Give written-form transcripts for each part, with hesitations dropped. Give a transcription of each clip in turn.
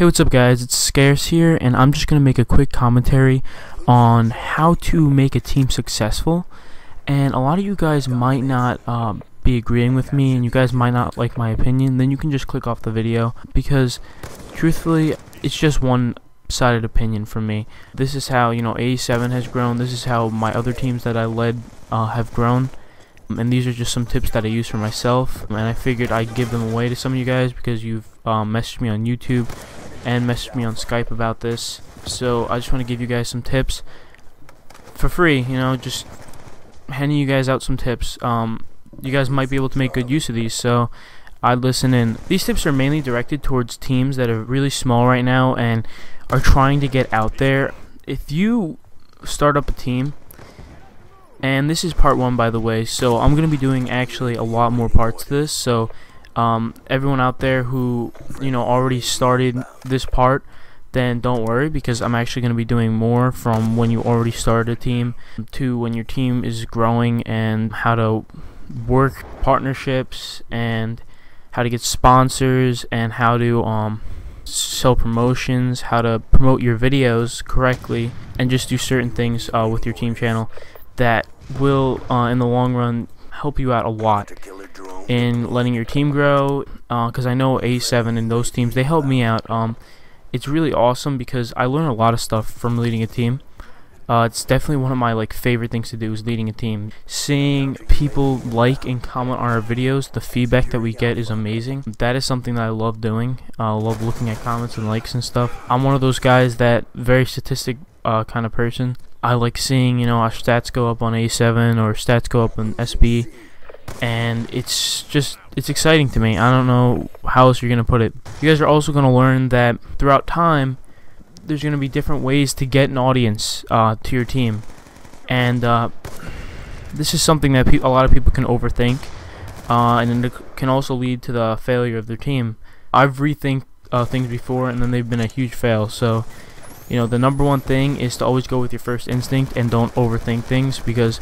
Hey, what's up guys, it's Scarce here, and I'm just going to make a quick commentary on how to make a team successful. And a lot of you guys might not be agreeing with me, and you guys might not like my opinion. Then you can just click off the video, because truthfully it's just one-sided opinion from me. This is how, A7 has grown. This is how my other teams that I led have grown. And these are just some tips that I use for myself, and I figured I'd give them away to some of you guys because you've messaged me on YouTube and messaged me on Skype about this. So I just want to give you guys some tips for free, just handing you guys out some tips. You guys might be able to make good use of these, so I'd listen in. These tips are mainly directed towards teams that are really small right now and are trying to get out there. If you start up a team, and this is part 1 by the way, so I'm going to be doing actually a lot more parts to this, so everyone out there who already started this part, then don't worry, because I'm actually going to be doing more from when you already started a team to when your team is growing, and how to work partnerships and how to get sponsors and how to sell promotions, how to promote your videos correctly, and just do certain things with your team channel that will in the long run help you out a lot in letting your team grow, because I know A7 and those teams, they help me out. It's really awesome because I learn a lot of stuff from leading a team. It's definitely one of my favorite things to do, is leading a team. Seeing people like and comment on our videos, the feedback that we get is amazing. That is something that I love doing. I love looking at comments and likes and stuff. I'm one of those guys that very statistic kind of person. I like seeing our stats go up on A7 or stats go up on SB, and it's exciting to me. I don't know how else you're gonna put it. You guys are also gonna learn that throughout time there's gonna be different ways to get an audience to your team, and this is something that a lot of people can overthink, and it can also lead to the failure of their team. I've rethink things before, and then they've been a huge fail. So the number one thing is to always go with your first instinct and don't overthink things, because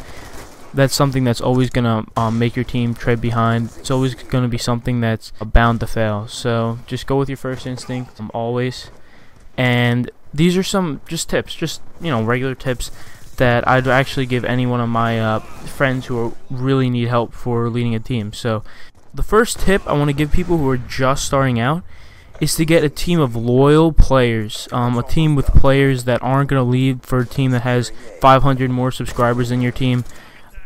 that's something that's always gonna make your team tread behind. It's always gonna be something that's bound to fail. So just go with your first instinct always. And these are some tips, regular tips that I'd actually give any one of my friends who really need help for leading a team. So the first tip I want to give people who are just starting out is to get a team of loyal players, a team with players that aren't going to leave for a team that has 500 more subscribers than your team.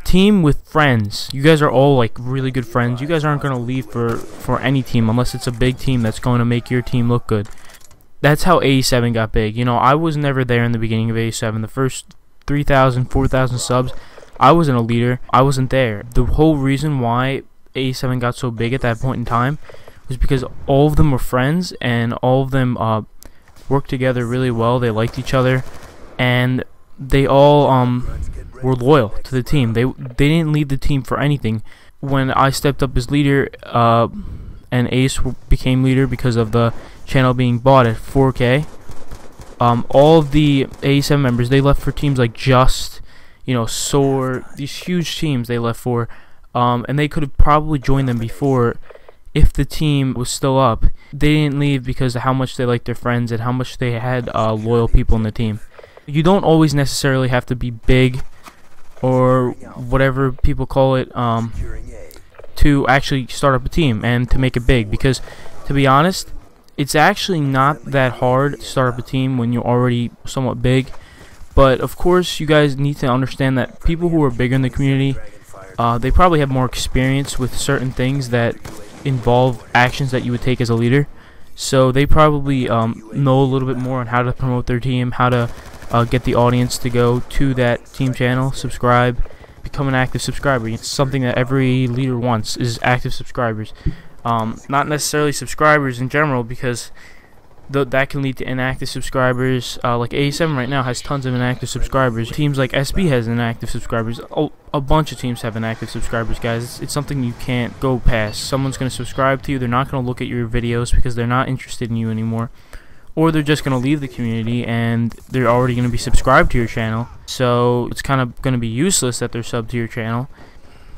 Team with friends. You guys are all really good friends. You guys aren't going to leave for any team unless it's a big team that's going to make your team look good. That's how A7 got big. I was never there in the beginning of A7. The first 3,000, 4,000 subs, I wasn't a leader. I wasn't there. The whole reason why A7 got so big at that point in time was because all of them were friends, and all of them worked together really well. They liked each other, and they all were loyal to the team. They didn't leave the team for anything. When I stepped up as leader, and Ace became leader because of the channel being bought at 4K, all of the A7 members, they left for teams like Just, Soar, these huge teams they left for, and they could have probably joined them before if the team was still up. They didn't leave because of how much they liked their friends and how much they had loyal people in the team. You don't always necessarily have to be big, or whatever people call it, to actually start up a team and to make it big, because to be honest, it's actually not that hard to start up a team when you're already somewhat big. But of course you guys need to understand that people who are bigger in the community, they probably have more experience with certain things that involve actions that you would take as a leader, so they probably know a little bit more on how to promote their team, how to get the audience to go to that team channel, subscribe, become an active subscriber. It's something that every leader wants, is active subscribers. Not necessarily subscribers in general, because that can lead to inactive subscribers. Like A7 right now has tons of inactive subscribers. Teams like SB has inactive subscribers. A bunch of teams have inactive subscribers, guys. It's something you can't go past. Someone's going to subscribe to you. They're not going to look at your videos because they're not interested in you anymore. Or they're just going to leave the community and they're already going to be subscribed to your channel. So it's kind of going to be useless that they're subbed to your channel.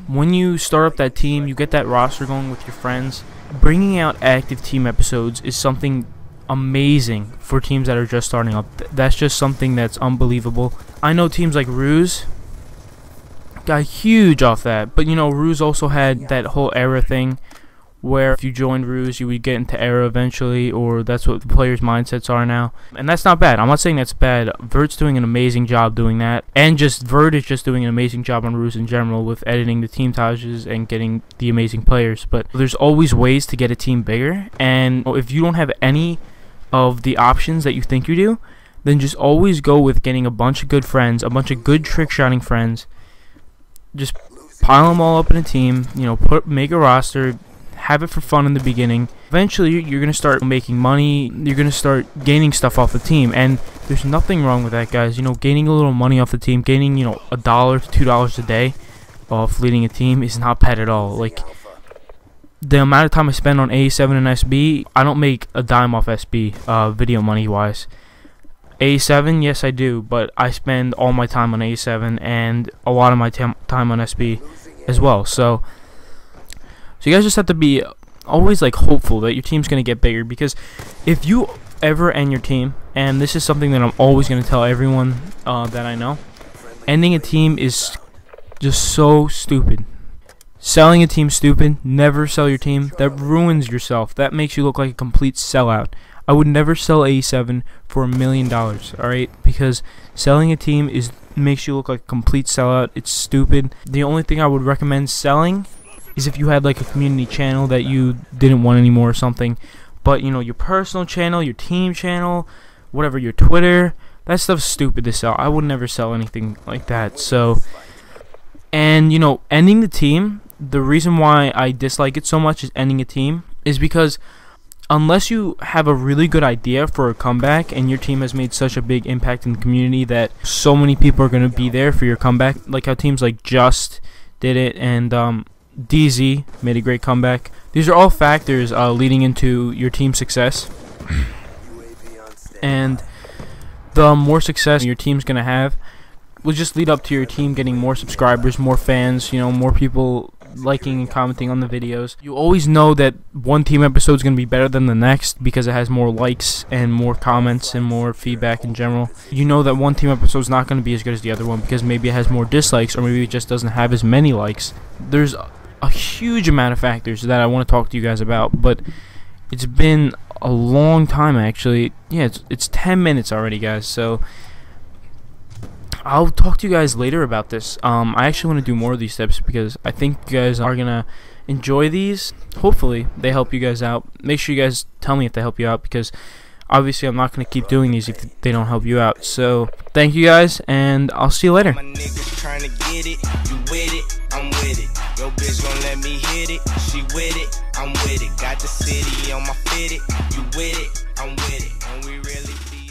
When you start up that team, you get that roster going with your friends. Bringing out active team episodes is something amazing for teams that are just starting up. That's just something that's unbelievable. I know teams like Ruse got huge off that, but you know, Ruse also had that whole era thing where if you joined Ruse, you would get into era eventually, or that's what the players' mindsets are now. And that's not bad. I'm not saying that's bad. Vert's doing an amazing job doing that. And just Vert is just doing an amazing job on Ruse in general with editing the team tages and getting the amazing players. But there's always ways to get a team bigger. And if you don't have any of the options that you think you do, then just always go with getting a bunch of good friends, a bunch of good trick-shotting friends. Just pile them all up in a team, you know, make a roster, have it for fun in the beginning. Eventually, you're going to start making money. You're going to start gaining stuff off the team. And there's nothing wrong with that, guys. You know, gaining a little money off the team, gaining, you know, $1 to $2 a day off leading a team is not bad at all. Like, the amount of time I spend on A7 and SB, I don't make a dime off SB, video money-wise. A7, yes, I do, but I spend all my time on A7 and a lot of my time on SB as well. So you guys just have to be always like hopeful that your team's going to get bigger, because if you ever end your team, and this is something that I'm always going to tell everyone that I know, ending a team is just so stupid. Selling a team stupid. Never sell your team. That ruins yourself. That makes you look like a complete sellout. I would never sell A7 for $1 million, alright? Because selling a team makes you look like a complete sellout. It's stupid. The only thing I would recommend selling is if you had like a community channel that you didn't want anymore or something. But you know, your personal channel, your team channel, whatever, your Twitter, that stuff's stupid to sell. I would never sell anything like that. So, and you know, ending the team, the reason why I dislike it so much is ending a team is because unless you have a really good idea for a comeback and your team has made such a big impact in the community that so many people are going to be there for your comeback, like how teams like Just did it and DZ made a great comeback. These are all factors leading into your team's success. And the more success your team's going to have will just lead up to your team getting more subscribers, more fans, you know, more people liking and commenting on the videos. You always know that one team episode is going to be better than the next because it has more likes and more comments and more feedback in general. You know that one team episode is not going to be as good as the other one because maybe it has more dislikes or maybe it just doesn't have as many likes. There's a huge amount of factors that I want to talk to you guys about, but it's been a long time actually. Yeah, it's 10 minutes already, guys, so I'll talk to you guys later about this. I actually want to do more of these steps because I think you guys are going to enjoy these. Hopefully they help you guys out. Make sure you guys tell me if they help you out because obviously I'm not going to keep doing these if they don't help you out. So thank you guys, and I'll see you later. My niggas trying to get it. You with it, I'm with it. Yo bitch gon' let me hit it. She with it, I'm with it. Got the city on my fitted. You with it, I'm with it. And we really be